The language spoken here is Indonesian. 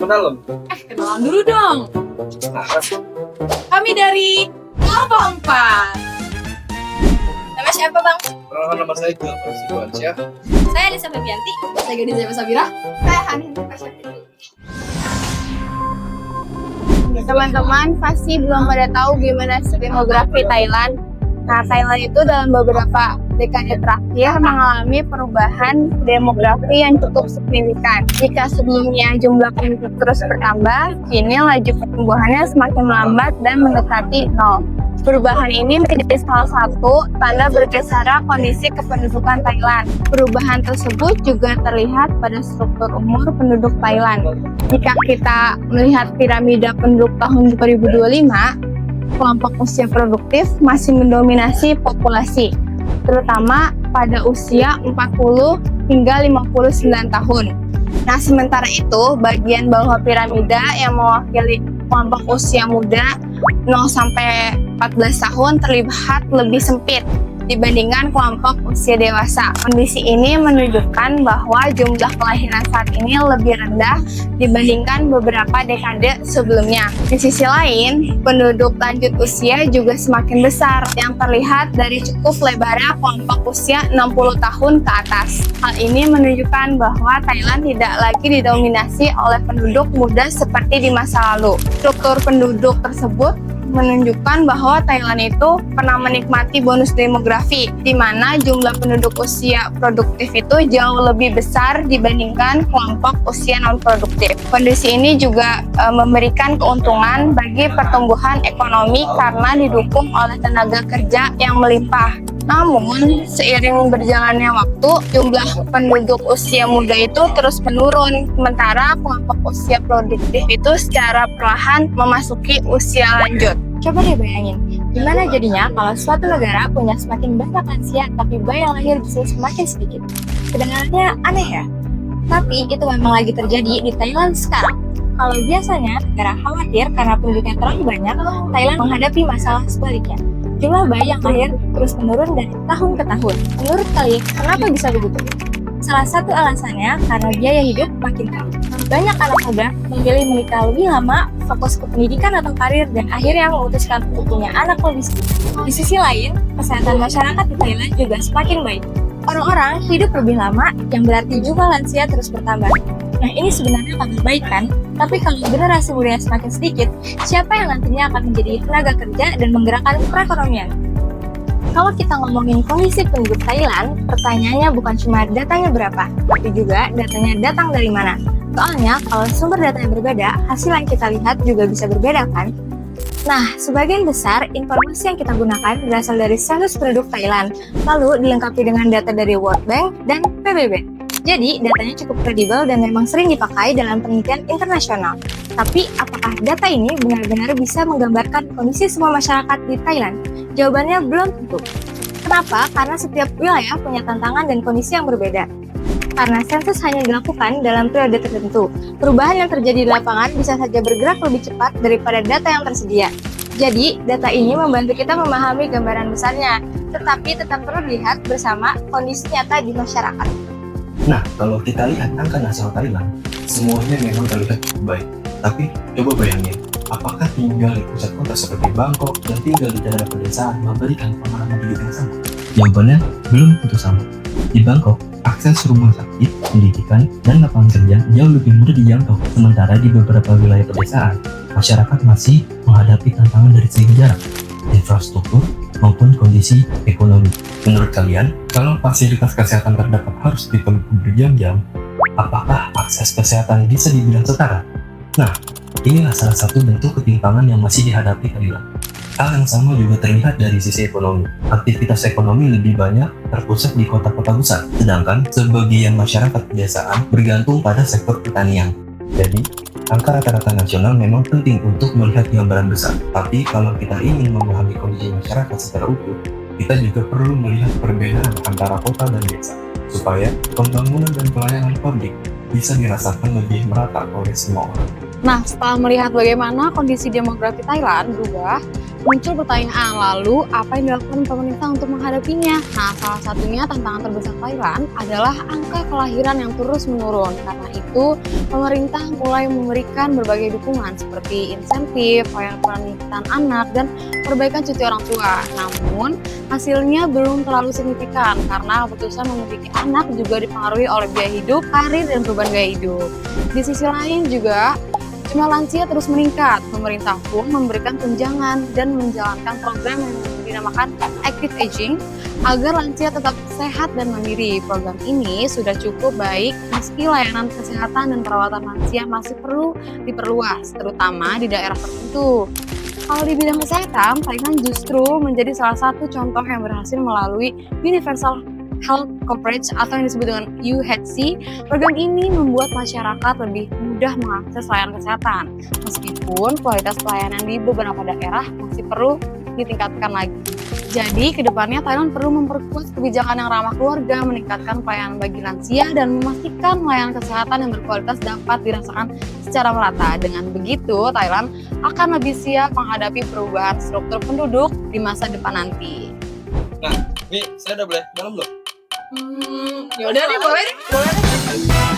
ke dalam. Kenalan dulu dong. Nah, Kami dari Kelompok 4. Nama siapa bang? perkenalkan nama saya Gilbert Sidoarsyah. Saya Alisa Febianti. Saya Gadis Zeba Sabira. Saya Hani Pasyafitri. Teman-teman pasti belum pada tahu gimana sih demografi Thailand. Nah, Thailand itu dalam beberapa dekade terakhir mengalami perubahan demografi yang cukup signifikan. Jika sebelumnya jumlah penduduk terus bertambah, kini laju pertumbuhannya semakin melambat dan mendekati nol. Perubahan ini menjadi salah satu tanda bergesernya kondisi kependudukan Thailand. Perubahan tersebut juga terlihat pada struktur umur penduduk Thailand. Jika kita melihat piramida penduduk tahun 2025, kelompok usia produktif masih mendominasi populasi, terutama pada usia 40 hingga 59 tahun. Nah, sementara itu, bagian bawah piramida yang mewakili kelompok usia muda 0 sampai 14 tahun terlihat lebih sempit dibandingkan kelompok usia dewasa. Kondisi ini menunjukkan bahwa jumlah kelahiran saat ini lebih rendah dibandingkan beberapa dekade sebelumnya. Di sisi lain, penduduk lanjut usia juga semakin besar yang terlihat dari cukup lebarnya kelompok usia 60 tahun ke atas. Hal ini menunjukkan bahwa Thailand tidak lagi didominasi oleh penduduk muda seperti di masa lalu. Struktur penduduk tersebut menunjukkan bahwa Thailand itu pernah menikmati bonus demografi, di mana jumlah penduduk usia produktif itu jauh lebih besar dibandingkan kelompok usia non-produktif. Kondisi ini juga memberikan keuntungan bagi pertumbuhan ekonomi karena didukung oleh tenaga kerja yang melimpah. Namun, seiring berjalannya waktu, jumlah penduduk usia muda itu terus menurun, sementara kelompok usia produktif itu secara perlahan memasuki usia lanjut. Coba deh bayangin, gimana jadinya kalau suatu negara punya semakin banyak lansia, tapi bayi yang lahir bisa semakin sedikit? Kedengarannya aneh ya? Tapi itu memang lagi terjadi di Thailand sekarang. Kalau biasanya negara khawatir karena penduduknya terlalu banyak, Thailand menghadapi masalah sebaliknya. Jumlah bayi yang lahir terus menurun dari tahun ke tahun. Menurut kalian, kenapa bisa begitu? Salah satu alasannya karena biaya hidup makin tinggi. Banyak anak muda memilih menikah lebih lama, fokus ke pendidikan atau karir, dan akhirnya memutuskan untuk punya anak lebih sedikit. Di sisi lain, kesehatan masyarakat di Thailand juga semakin baik. Orang-orang hidup lebih lama, yang berarti jumlah lansia terus bertambah. Nah, ini sebenarnya kabar baik kan? Tapi kalau generasi muda semakin sedikit, siapa yang nantinya akan menjadi tenaga kerja dan menggerakkan perekonomian? Kalau kita ngomongin kondisi penduduk Thailand, pertanyaannya bukan cuma datanya berapa, tapi juga datanya datang dari mana. Soalnya, kalau sumber datanya berbeda, hasil yang kita lihat juga bisa berbeda kan? Nah, sebagian besar informasi yang kita gunakan berasal dari sensus penduduk Thailand, lalu dilengkapi dengan data dari World Bank dan PBB. Jadi, datanya cukup kredibel dan memang sering dipakai dalam penelitian internasional. Tapi, apakah data ini benar-benar bisa menggambarkan kondisi semua masyarakat di Thailand? Jawabannya belum tentu. Kenapa? Karena setiap wilayah punya tantangan dan kondisi yang berbeda. Karena sensus hanya dilakukan dalam periode tertentu, perubahan yang terjadi di lapangan bisa saja bergerak lebih cepat daripada data yang tersedia. Jadi, data ini membantu kita memahami gambaran besarnya, tetapi tetap perlu dilihat bersama kondisi nyata di masyarakat. Nah, kalau kita lihat angka nasional Thailand, semuanya memang terlihat cukup baik. Tapi, coba bayangin, apakah tinggal di pusat kota seperti Bangkok dan tinggal di daerah pedesaan memberikan pengalaman hidup yang sama? Jawabannya belum tentu sama. Di Bangkok, akses rumah sakit, pendidikan, dan lapangan kerja jauh lebih mudah dijangkau. Sementara di beberapa wilayah pedesaan, masyarakat masih menghadapi tantangan dari segi jarak, infrastruktur, maupun kondisi ekonomi. Menurut kalian, kalau fasilitas kesehatan terdapat harus ditempuh berjam-jam, apakah akses kesehatan bisa dibilang setara? Nah, inilah salah satu bentuk ketimpangan yang masih dihadapi Thailand. Hal yang sama juga terlihat dari sisi ekonomi. Aktivitas ekonomi lebih banyak terpusat di kota-kota besar, sedangkan sebagian masyarakat pedesaan bergantung pada sektor pertanian. Jadi, angka rata-rata nasional memang penting untuk melihat gambaran besar. Tapi kalau kita ingin memahami kondisi masyarakat secara utuh, kita juga perlu melihat perbedaan antara kota dan desa, supaya pembangunan dan pelayanan publik bisa dirasakan lebih merata oleh semua orang. Nah, setelah melihat bagaimana kondisi demografi Thailand berubah, muncul pertanyaan lalu apa yang dilakukan pemerintah untuk menghadapinya? Nah, salah satunya tantangan terbesar Thailand adalah angka kelahiran yang terus menurun. Karena itu, pemerintah mulai memberikan berbagai dukungan seperti insentif, pernikahan anak, dan perbaikan cuti orang tua. Namun, hasilnya belum terlalu signifikan karena keputusan memiliki anak juga dipengaruhi oleh biaya hidup, karir, dan perubahan gaya hidup. Di sisi lain juga, jumlah lansia terus meningkat. Pemerintah pun memberikan tunjangan dan menjalankan program yang dinamakan active aging agar lansia tetap sehat dan mandiri. Program ini sudah cukup baik meski layanan kesehatan dan perawatan lansia masih perlu diperluas, terutama di daerah tertentu. Kalau di bidang kesehatan, Thailand justru menjadi salah satu contoh yang berhasil melalui Universal Health Coverage atau yang disebut dengan UHC. Program ini membuat masyarakat lebih mudah mengakses layanan kesehatan, meskipun kualitas pelayanan di beberapa daerah masih perlu ditingkatkan lagi. Jadi, kedepannya Thailand perlu memperkuat kebijakan yang ramah keluarga, meningkatkan pelayanan bagi lansia, dan memastikan layanan kesehatan yang berkualitas dapat dirasakan secara merata. Dengan begitu, Thailand akan lebih siap menghadapi perubahan struktur penduduk di masa depan nanti. Nah, ini saya udah boleh dalam belum? Yaudah deh, boleh deh.